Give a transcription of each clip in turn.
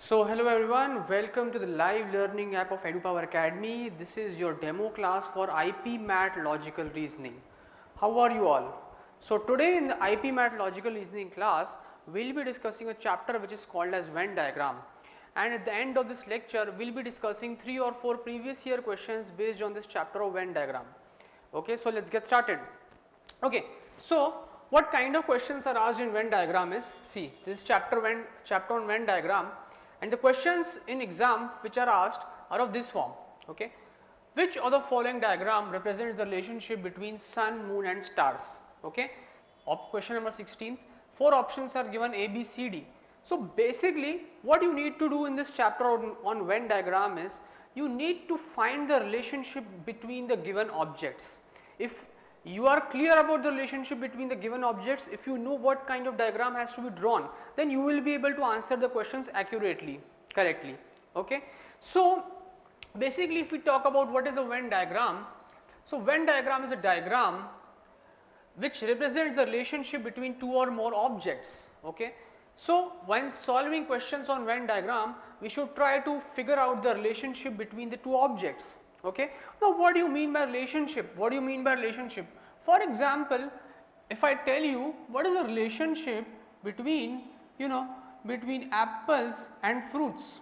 So hello everyone, welcome to the live learning app of Edupower Academy. This is your demo class for IPMAT Logical Reasoning. How are you all? So today in the IPMAT Logical Reasoning class, we will be discussing a chapter which is called as Venn diagram. And at the end of this lecture, we will be discussing 3 or 4 previous year questions based on this chapter of Venn diagram. Okay, so let's get started. Okay, so what kind of questions are asked in Venn diagram is, see, this is chapter on Venn diagram. And the questions in exam which are asked are of this form. Okay, which of the following diagram represents the relationship between sun, moon and stars? Okay, question number 16. 4 options are given A, B, C, D. So basically what you need to do in this chapter on Venn diagram is you need to find the relationship between the given objects. If you are clear about the relationship between the given objects, if you know what kind of diagram has to be drawn, then you will be able to answer the questions accurately, correctly. Okay. So basically if we talk about what is a Venn diagram, so Venn diagram is a diagram which represents the relationship between 2 or more objects. Okay. So when solving questions on Venn diagram, we should try to figure out the relationship between the 2 objects. Okay. Now what do you mean by relationship? What do you mean by relationship? For example, if I tell you what is the relationship between between apples and fruits.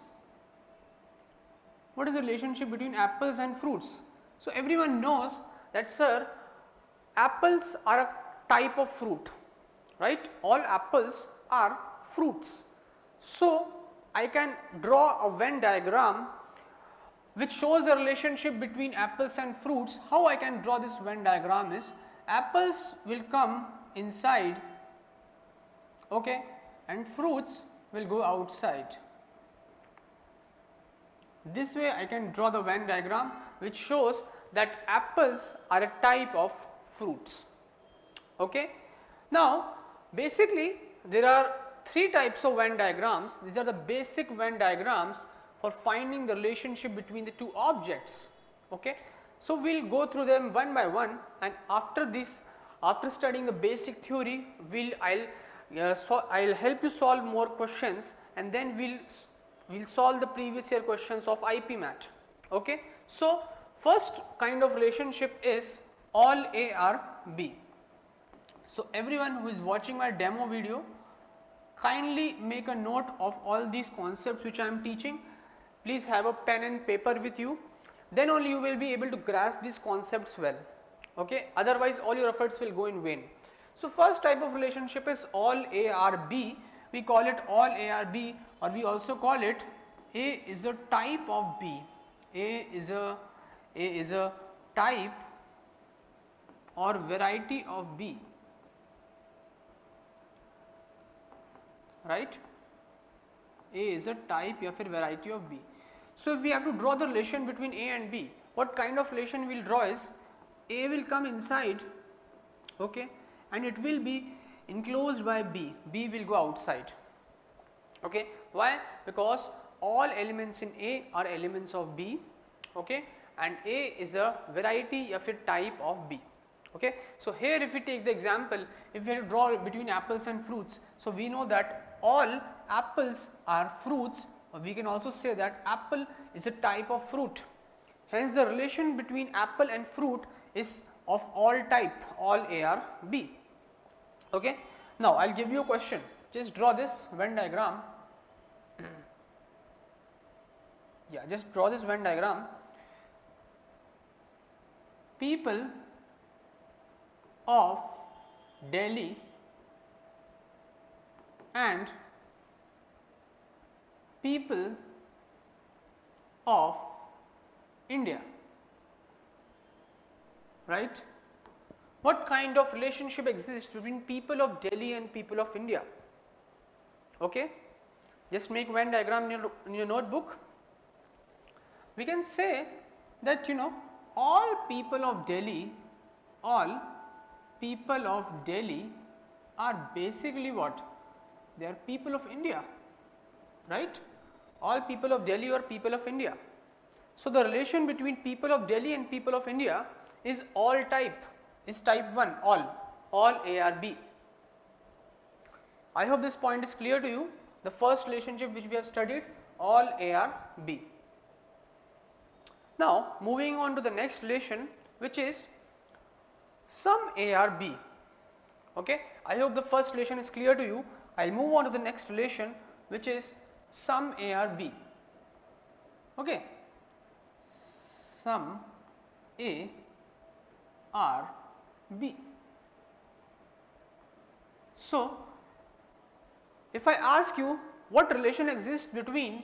What is the relationship between apples and fruits? So everyone knows that, sir, apples are a type of fruit, right? All apples are fruits. So I can draw a Venn diagram which shows the relationship between apples and fruits. How I can draw this Venn diagram is, apples will come inside, okay, and fruits will go outside. This way I can draw the Venn diagram which shows that apples are a type of fruits. Okay. Now basically there are 3 types of Venn diagrams. These are the basic Venn diagrams for finding the relationship between the 2 objects. Okay. So we will go through them one by one, and after this, after studying the basic theory, I will help you solve more questions, and then we will solve the previous year questions of IPMAT. Okay. So first kind of relationship is all A are B. So everyone who is watching my demo video, kindly make a note of all these concepts which I am teaching. Please have a pen and paper with you, then only you will be able to grasp these concepts well. Okay. Otherwise all your efforts will go in vain. So first type of relationship is all A are B. We call it all A are B, or we also call it A is a type of B. A is a type or variety of B, right? A is a type or variety of B. So if we have to draw the relation between A and B, what kind of relation we will draw is, A will come inside, okay, and it will be enclosed by B. B will go outside. Okay. Why? Because all elements in A are elements of B, okay, and A is a variety of a type of B. Okay. So here if we take the example, if we have to draw between apples and fruits, so we know that all apples are fruits, or we can also say that apple is a type of fruit. Hence the relation between apple and fruit is of all type, all A are B. Okay. Now I will give you a question, just draw this Venn diagram. Yeah, just draw this Venn diagram. People of Delhi and people of India, right? What kind of relationship exists between people of Delhi and people of India? Okay. Just make Venn diagram in your notebook. We can say that all people of Delhi are basically what? They are people of India, right? All people of Delhi are people of India. So the relation between people of Delhi and people of India is all type, is type 1, all A are B. I hope this point is clear to you. The first relationship which we have studied, all A are B. Now moving on to the next relation, which is some A are B. Okay, I hope the first relation is clear to you. I will move on to the next relation, which is some A are B. Okay, some A are B. So if I ask you what relation exists between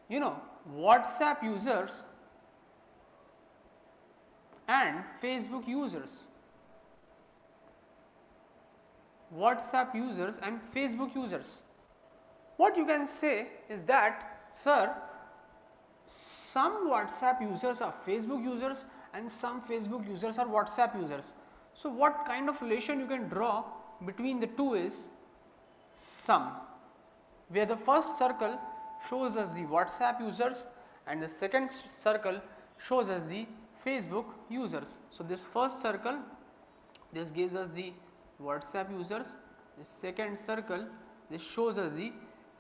WhatsApp users and Facebook users, WhatsApp users and Facebook users, what you can say is that, sir, some WhatsApp users are Facebook users and some Facebook users are WhatsApp users. So what kind of relation you can draw between the two is sum, where the first circle shows us the WhatsApp users and the second circle shows us the Facebook users. So this first circle, this gives us the WhatsApp users, the second circle, this shows us the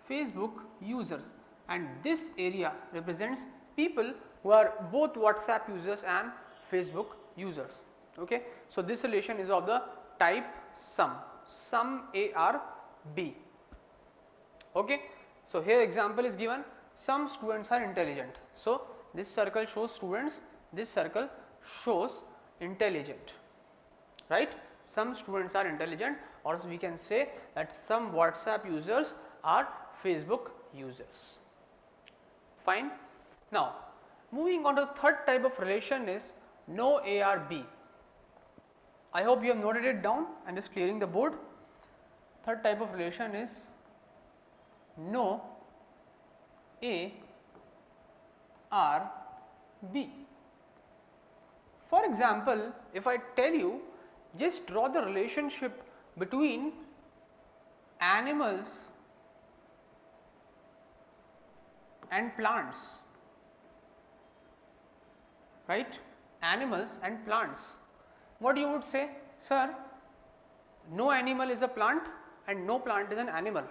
Facebook users, and this area represents people who are both WhatsApp users and Facebook users. Okay, so this relation is of the type sum, sum A are B. Okay, so here example is given, some students are intelligent. So this circle shows students, this circle shows intelligent, right? Some students are intelligent, or we can say that some WhatsApp users are Facebook users. Fine. Now moving on to the third type of relation is no A are B. I hope you have noted it down. I am just clearing the board. Third type of relation is no A are B. For example, if I tell you, just draw the relationship between animals and plants, right? Animals and plants. What you would say, sir, no animal is a plant and no plant is an animal,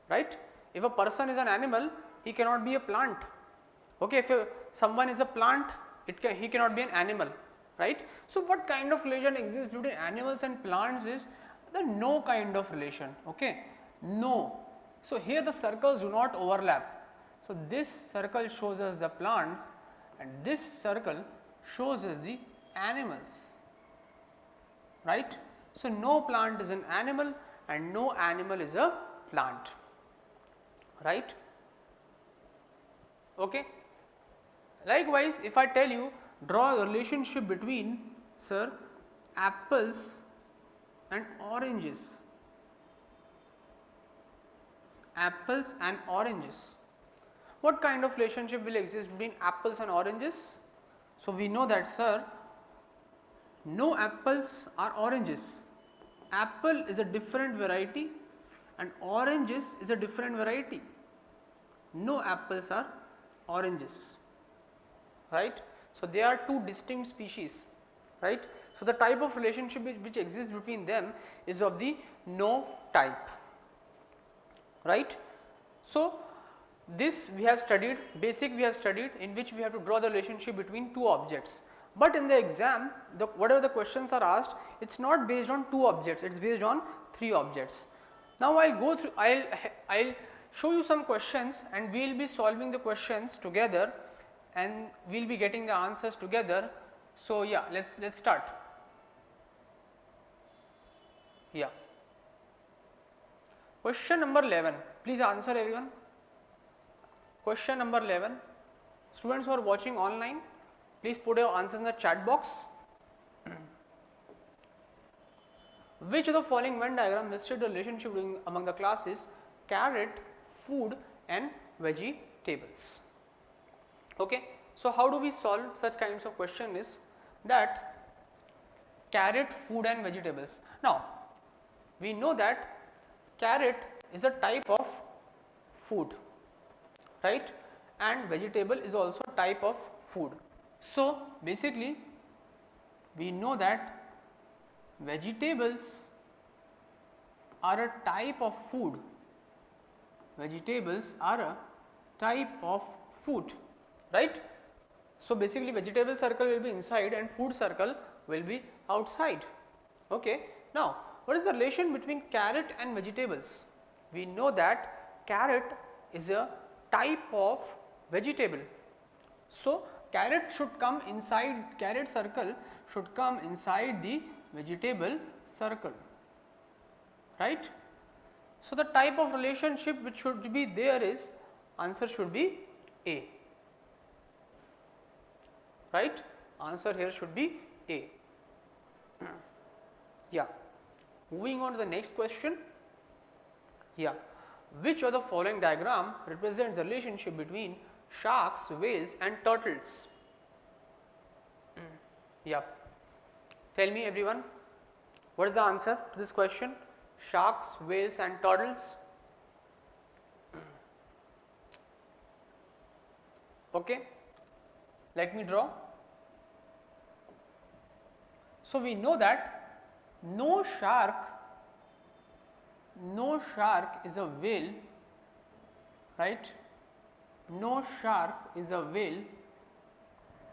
right? If a person is an animal, he cannot be a plant. Okay, if someone is a plant, he cannot be an animal, right? So what kind of relation exists between animals and plants is the no kind of relation. Okay, no. So here the circles do not overlap. So this circle shows us the plants and this circle shows us the animals, right? So no plant is an animal and no animal is a plant, right? Okay. Likewise, if I tell you, draw a relationship between, sir, apples and oranges, apples and oranges, what kind of relationship will exist between apples and oranges? So we know that, sir, no apples are oranges. Apple is a different variety and oranges is a different variety. No apples are oranges, right? So they are two distinct species, right? So the type of relationship which exists between them is of the no type, right? So this we have studied, basic we have studied, in which we have to draw the relationship between two objects. But in the exam, whatever the questions are asked, it is not based on two objects, it is based on three objects. Now I will go through, I will show you some questions and we will be solving the questions together and we will be getting the answers together. So yeah, let's start. Yeah. Question number 11, please answer everyone. Question number 11, students who are watching online, please put your answers in the chat box. Which of the following Venn diagram illustrates the relationship among the classes carrot, food and vegetables? Okay, so how do we solve such kinds of question is that carrot, food and vegetables. Now we know that carrot is a type of food, right, and vegetable is also type of food. So basically we know that vegetables are a type of food, vegetables are a type of food, right? So basically vegetable circle will be inside and food circle will be outside. Okay. Now what is the relation between carrot and vegetables? We know that carrot is a type of vegetable. So carrot should come inside, carrot circle should come inside the vegetable circle, right? So the type of relationship which should be there is, answer should be A, right? Answer here should be A. Yeah. Moving on to the next question. Yeah. Which of the following diagram represents the relationship between sharks, whales and turtles? Yeah. Tell me everyone, what is the answer to this question? Sharks, whales and turtles. Okay. Let me draw. So we know that no shark is a whale, right? No shark is a whale,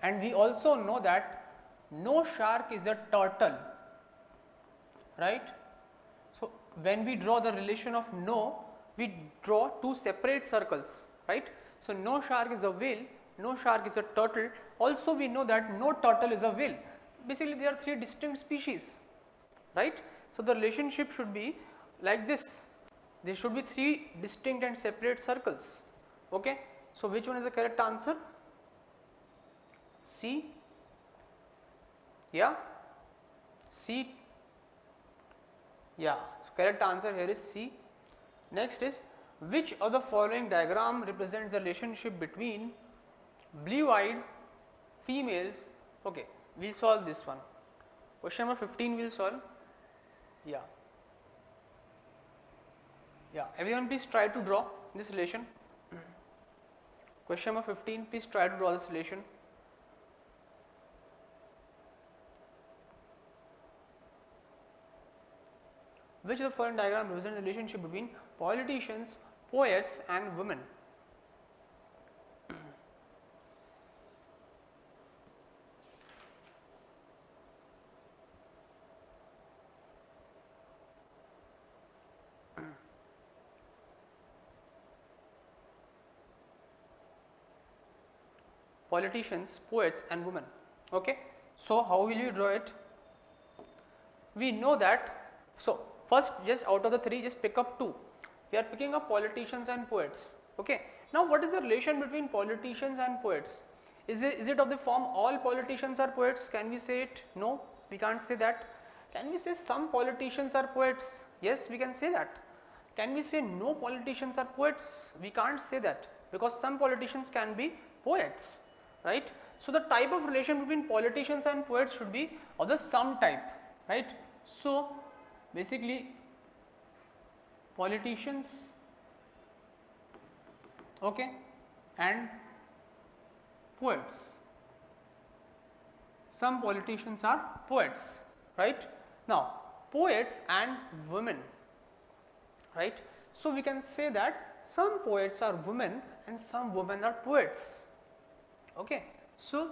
and we also know that no shark is a turtle, right? So when we draw the relation of no, we draw two separate circles, right? So no shark is a whale, no shark is a turtle. Also we know that no turtle is a whale. Basically there are three distinct species, right? So the relationship should be like this. There should be three distinct and separate circles. Okay. So which one is the correct answer? C. Yeah. C. Yeah. So correct answer here is C. Next is, which of the following diagram represents the relationship between blue-eyed females? Okay, we will solve this one. Question number 15 we will solve. Yeah. Yeah, everyone please try to draw this relation. Question number 15, please try to draw this relation. Which of the following diagram represents the relationship between politicians, poets and women? Politicians, poets and women. Okay. So how will you draw it? We know that, so first just out of the three just pick up two. We are picking up politicians and poets. Okay. Now what is the relation between politicians and poets? Is it of the form all politicians are poets? Can we say it? No, we can't say that. Can we say some politicians are poets? Yes, we can say that. Can we say no politicians are poets? We can't say that, because some politicians can be poets, right? So the type of relation between politicians and poets should be of the sum type, right? So basically politicians, okay, and poets. Some politicians are poets, right? Now poets and women, right? So we can say that some poets are women and some women are poets. Okay. So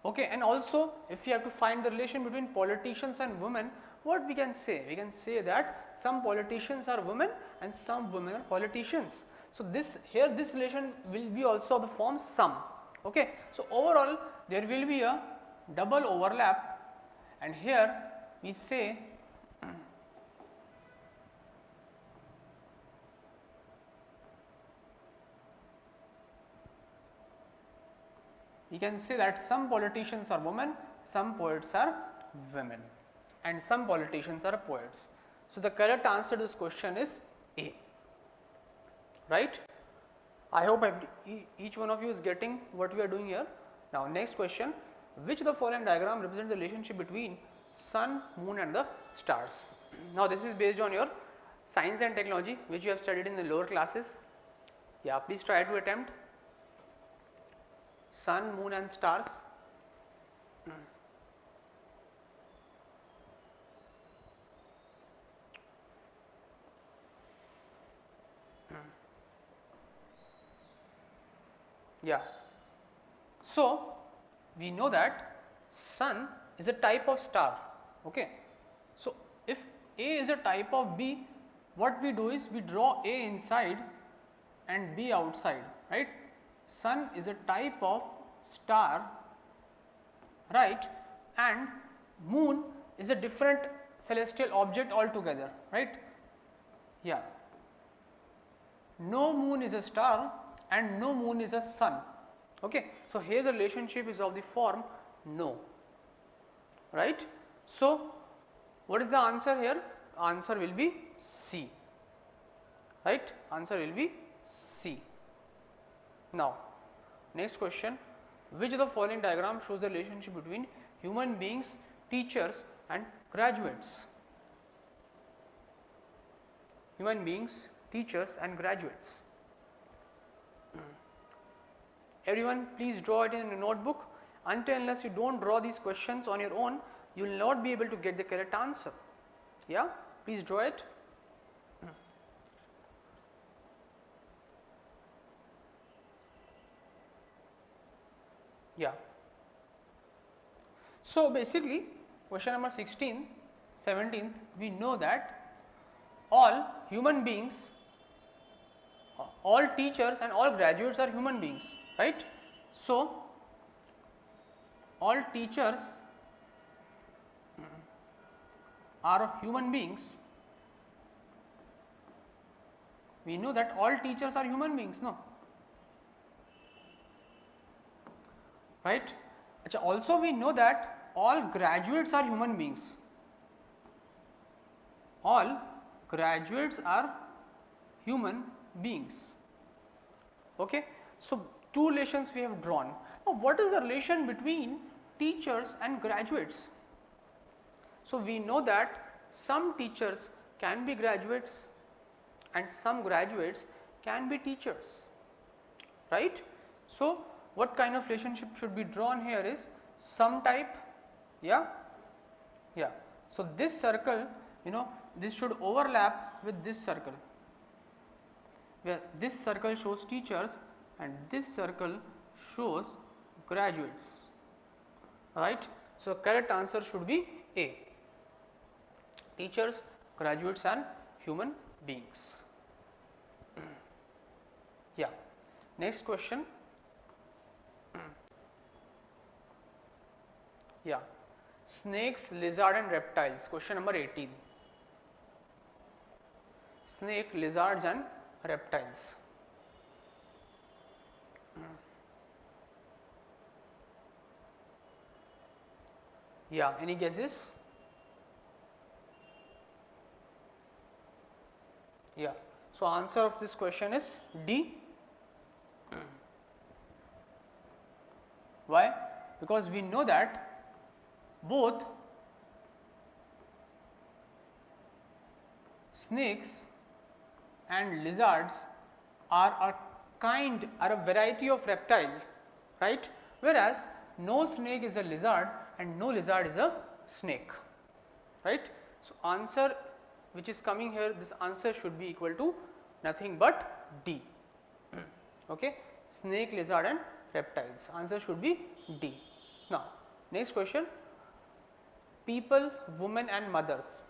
okay, and also if you have to find the relation between politicians and women, what we can say? We can say that some politicians are women and some women are politicians. So this here, this relation will be also of the form sum. Okay. So overall there will be a double overlap, and here we say we can say that some politicians are women, some poets are women, and some politicians are poets. So the correct answer to this question is A, right? I hope each one of you is getting what we are doing here. Now next question, which of the following diagram represents the relationship between sun, moon and the stars? Now this is based on your science and technology which you have studied in the lower classes. Yeah, please try to attempt. Sun, moon and stars. Yeah. So, we know that sun is a type of star. Okay. So, if A is a type of B, what we do is we draw A inside and B outside, right. Sun is a type of star, right, and moon is a different celestial object altogether, right. Yeah. No moon is a star and no moon is a sun. Okay. So, here the relationship is of the form no, right. So, what is the answer here? Answer will be C, right. Answer will be C. Now, next question, which of the following diagram shows the relationship between human beings, teachers and graduates? Human beings, teachers and graduates. Everyone please draw it in a notebook. Until unless you do not draw these questions on your own, you will not be able to get the correct answer. Yeah, please draw it. Yeah. So, basically question number 16, 17th, we know that all human beings, all teachers and all graduates are human beings, right. So, all teachers are human beings. We know that all teachers are human beings, no, right. Also we know that all graduates are human beings. All graduates are human beings. Okay. So, two relations we have drawn. Now, what is the relation between teachers and graduates? So, we know that some teachers can be graduates and some graduates can be teachers, right. So, what kind of relationship should be drawn here is sum type, yeah, yeah. So, this circle, this should overlap with this circle, where this circle shows teachers and this circle shows graduates, right. So, correct answer should be A, teachers, graduates and human beings. Yeah. Next question. Yeah, snakes, lizard and reptiles, question number 18. Snake, lizards and reptiles. Yeah, any guesses? Yeah, so answer of this question is D. Why? Because we know that both snakes and lizards are a variety of reptile, right, whereas no snake is a lizard and no lizard is a snake, right. So, answer which is coming here, this answer should be equal to nothing but D. Okay. Snake, lizard and reptiles, answer should be D. Now, next question, people, women and mothers,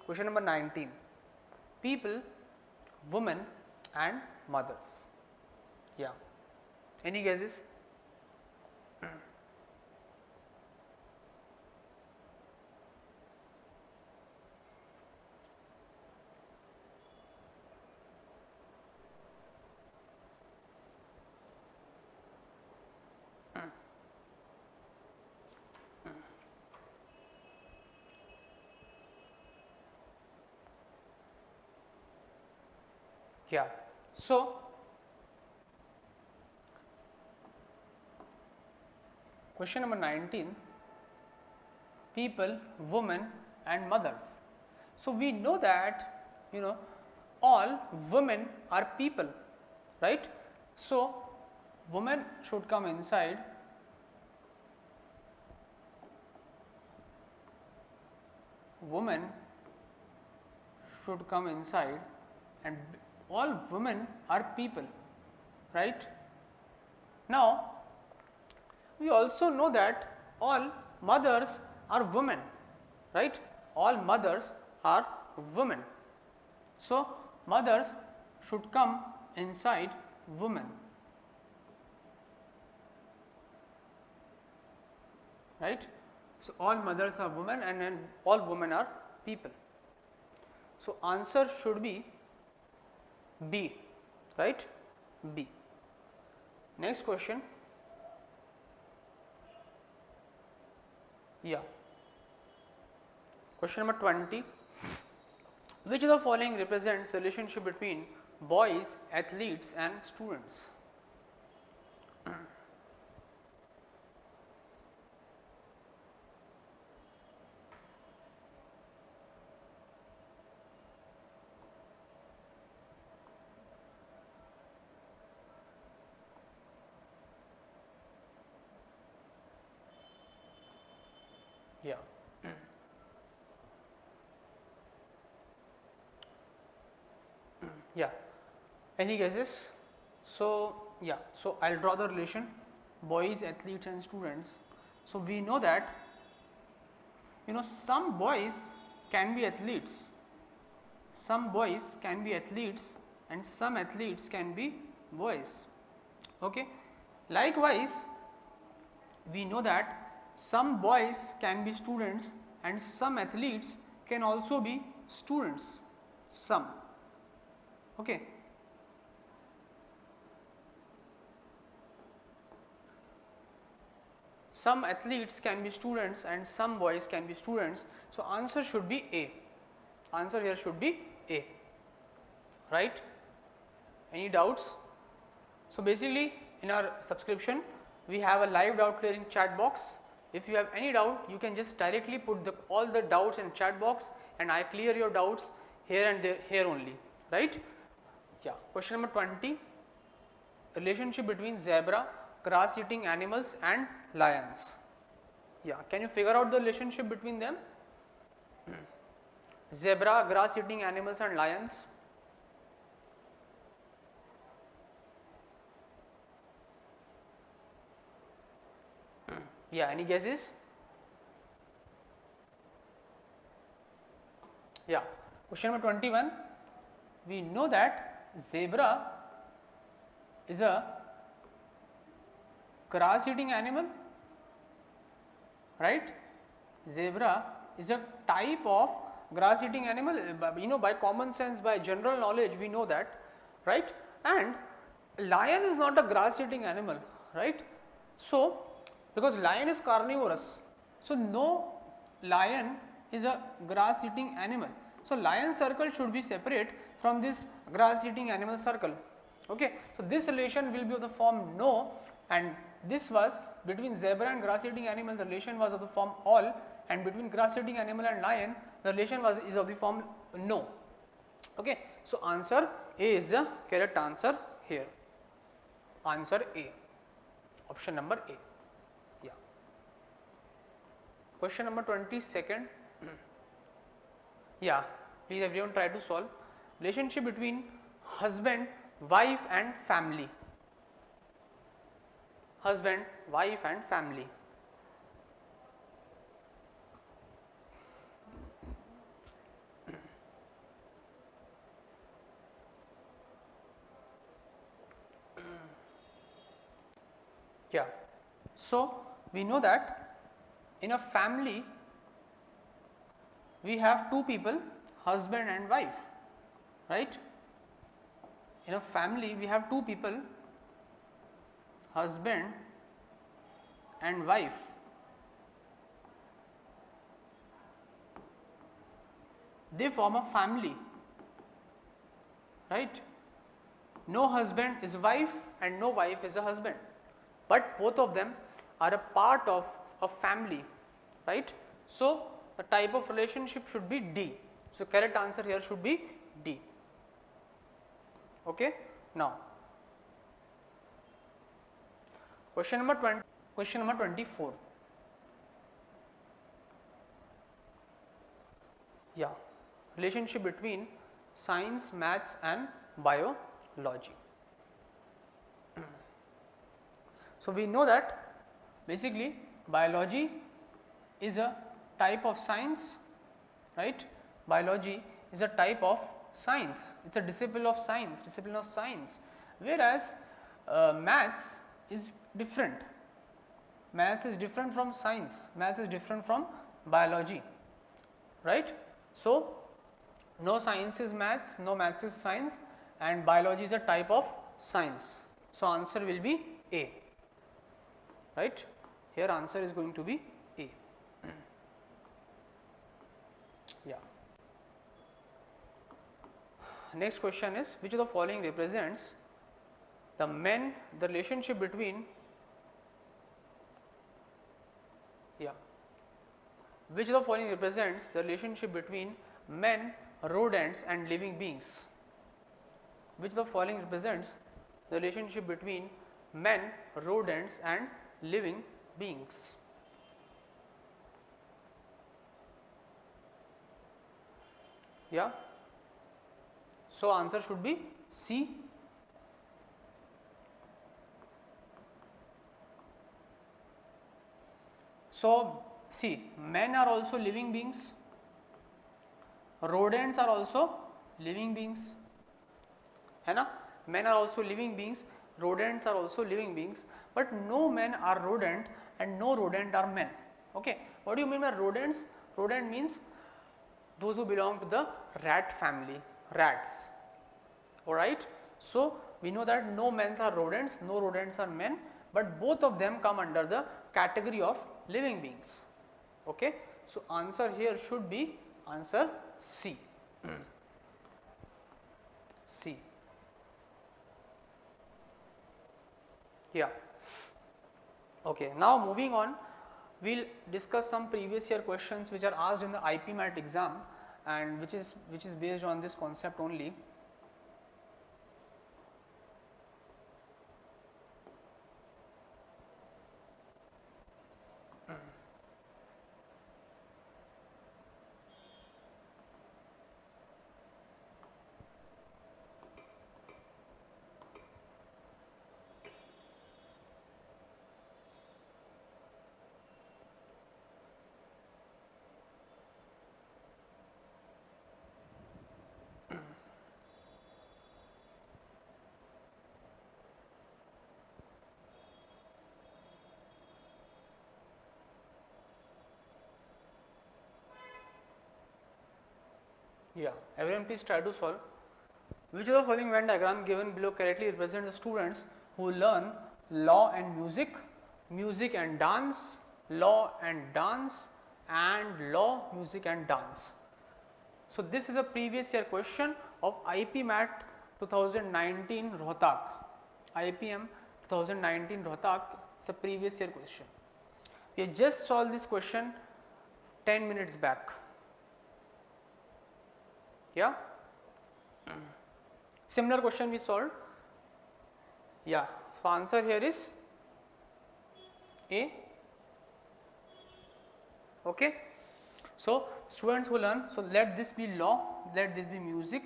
question number 19, people, women and mothers. Yeah, any guesses? Yeah. So, question number 19, people, women and mothers. So, we know that all women are people, right. So, women should come inside, women should come inside and all women are people, right. Now, we also know that all mothers are women, right? All mothers are women. So, mothers should come inside women, right? So, all mothers are women and then all women are people. So, answer should be B, right? B. Next question. Yeah. Question number 20. Which of the following represents the relationship between boys, athletes and students? Yeah. Yeah. Any guesses? So, yeah. So, I will draw the relation boys, athletes and students. So, we know that some boys can be athletes, some boys can be athletes and some athletes can be boys. Okay. Likewise, we know that some boys can be students and some athletes can also be students, some. Okay. Some athletes can be students and some boys can be students. So, answer should be A. Answer here should be A, right? Any doubts? So, basically in our subscription we have a live doubt clearing chat box. If you have any doubt, you can just directly put all the doubts in chat box and I clear your doubts here and there, here only, right? Yeah. Question number 20. Relationship between zebra, grass eating animals and lions. Yeah, can you figure out the relationship between them? Zebra, grass eating animals and lions. Yeah, any guesses? Yeah. Question number 21. We know that zebra is a grass eating animal, right? Zebra is a type of grass eating animal, by common sense, by general knowledge we know that, right? And lion is not a grass eating animal, right? So, because lion is carnivorous, so no lion is a grass eating animal. So, lion circle should be separate from this grass eating animal circle. Okay. So, this relation will be of the form no, and this was between zebra and grass eating animal, the relation was of the form all, and between grass eating animal and lion the relation is of the form no. Okay. So, answer A is the correct answer here. Answer A, option number A. Yeah. Question number 22nd. Yeah, please everyone try to solve. Relationship between husband, wife and family. Husband, wife and family. Yeah. So, we know that in a family we have two people, husband and wife, right? In a family we have two people, husband and wife. They form a family, right? No husband is wife and no wife is a husband, but both of them are a part of a family, right? So, the type of relationship should be D. So, correct answer here should be D. Okay. Now, question number 24. Yeah, relationship between science, maths and biology. So, we know that basically biology is a type of science, right. Biology is a type of science, it is a discipline of science, whereas maths is different. Maths is different from science, maths is different from biology, right. So, no science is maths, no maths is science, and biology is a type of science. So, answer will be A, right. Here answer is going to be A. Yeah. Next question is, which of the following represents the relationship between, which of the following represents the relationship between men, rodents and living beings? Which of the following represents the relationship between men, rodents and living beings? Yeah. So, answer should be C. So, see, men are also living beings, rodents are also living beings, है ना? Men are also living beings, rodents are also living beings, but no men are rodent and no rodent are men. Okay. What do you mean by rodents? Rodent means those who belong to the rat family, rats. Alright. So, we know that no men are rodents, no rodents are men, but both of them come under the category of living beings. Okay. So, answer here should be answer C. C. Yeah. Okay. Now, moving on, we will discuss some previous year questions which are asked in the IPMAT exam and which is based on this concept only. Yeah, everyone please try to solve. Which of the following Venn diagram given below correctly represents the students who learn law and music, music and dance, law and dance, and law, music and dance. So, this is a previous year question of IPMAT 2019 Rohtak. IPM 2019 Rohtak is a previous year question. We just solved this question 10 minutes back. Yeah. Similar question we solved. Yeah. So, answer here is A. Okay. So, students who learn, so let this be law, let this be music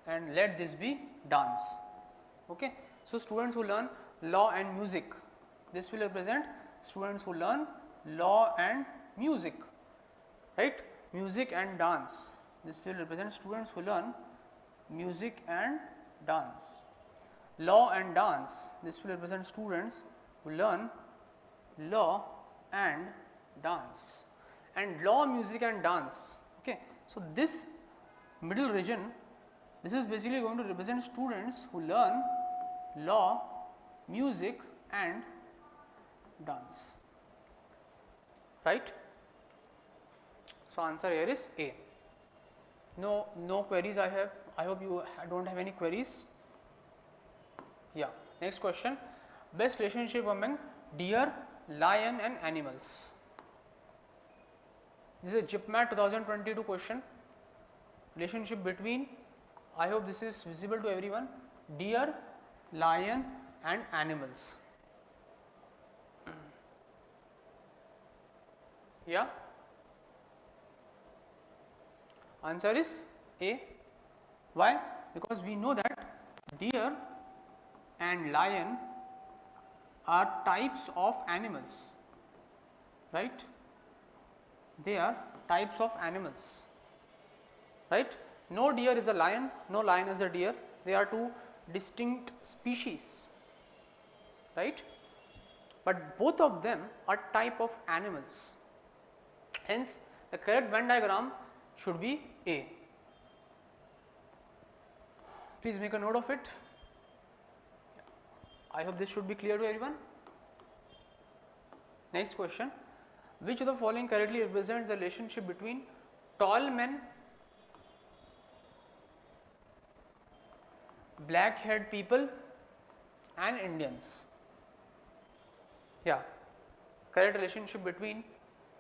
and let this be dance. Okay. So, students who learn law and music, this will represent students who learn law and music, right, music and dance. This will represent students who learn music and dance. Law and dance, this will represent students who learn law and dance. And law, music and dance. Okay. So, this middle region, this is basically going to represent students who learn law, music and dance, right. So, answer here is A. No queries I have. I hope you do not have any queries. Yeah. Next question. Best relationship among deer, lion and animals. This is a IPMAT 2022 question. Relationship between, I hope this is visible to everyone, deer, lion and animals. Yeah. Answer is A. Why? Because we know that deer and lion are types of animals, right? They are types of animals, right? No deer is a lion, no lion is a deer, they are two distinct species, right? But both of them are type of animals. Hence, the correct Venn diagram should be A. Please make a note of it. I hope this should be clear to everyone. Next question. Which of the following correctly represents the relationship between tall men, black haired people and Indians? Yeah, correct relationship between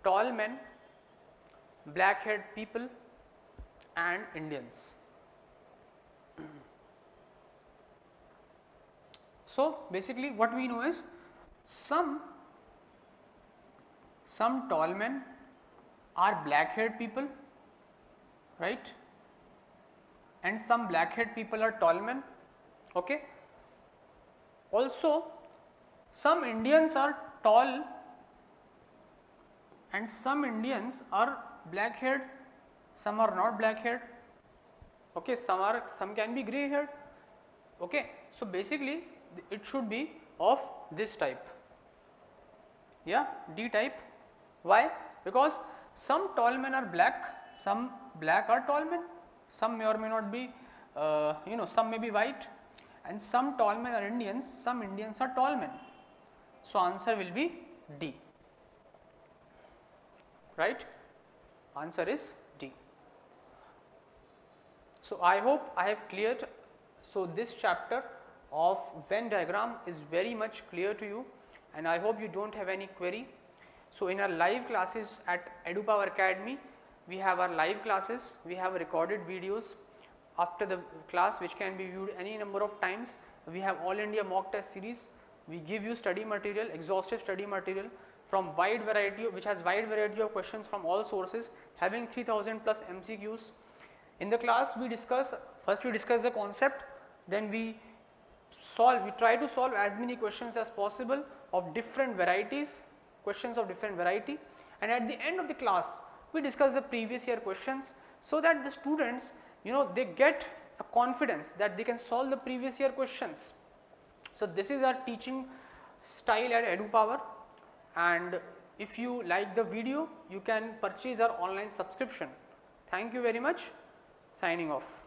tall men, black haired people and Indians. So, basically what we know is some tall men are black haired people, right, and some black haired people are tall men. Okay. Also, some Indians are tall and some Indians are black haired, some are not black haired. Okay, some can be grey haired. Okay, so basically it should be of this type. Yeah, D type. Why? Because some tall men are black, some black are tall men, some may or may not be, some may be white, and some tall men are Indians, some Indians are tall men. So answer will be D. Right? Answer is D. So I hope I have cleared. So this chapter of Venn diagram is very much clear to you, and I hope you don't have any query. So in our live classes at Edupower Academy, we have our live classes, we have recorded videos after the class which can be viewed any number of times. We have all India mock test series. We give you study material, exhaustive study material from wide variety, which has wide variety of questions from all sources, having 3000 plus MCQs. In the class we discuss, first we discuss the concept, then we try to solve as many questions as possible of different varieties, questions of different variety, and at the end of the class we discuss the previous year questions, so that the students, they get a confidence that they can solve the previous year questions. So this is our teaching style at Edupower, and if you like the video, you can purchase our online subscription. Thank you very much. Signing off.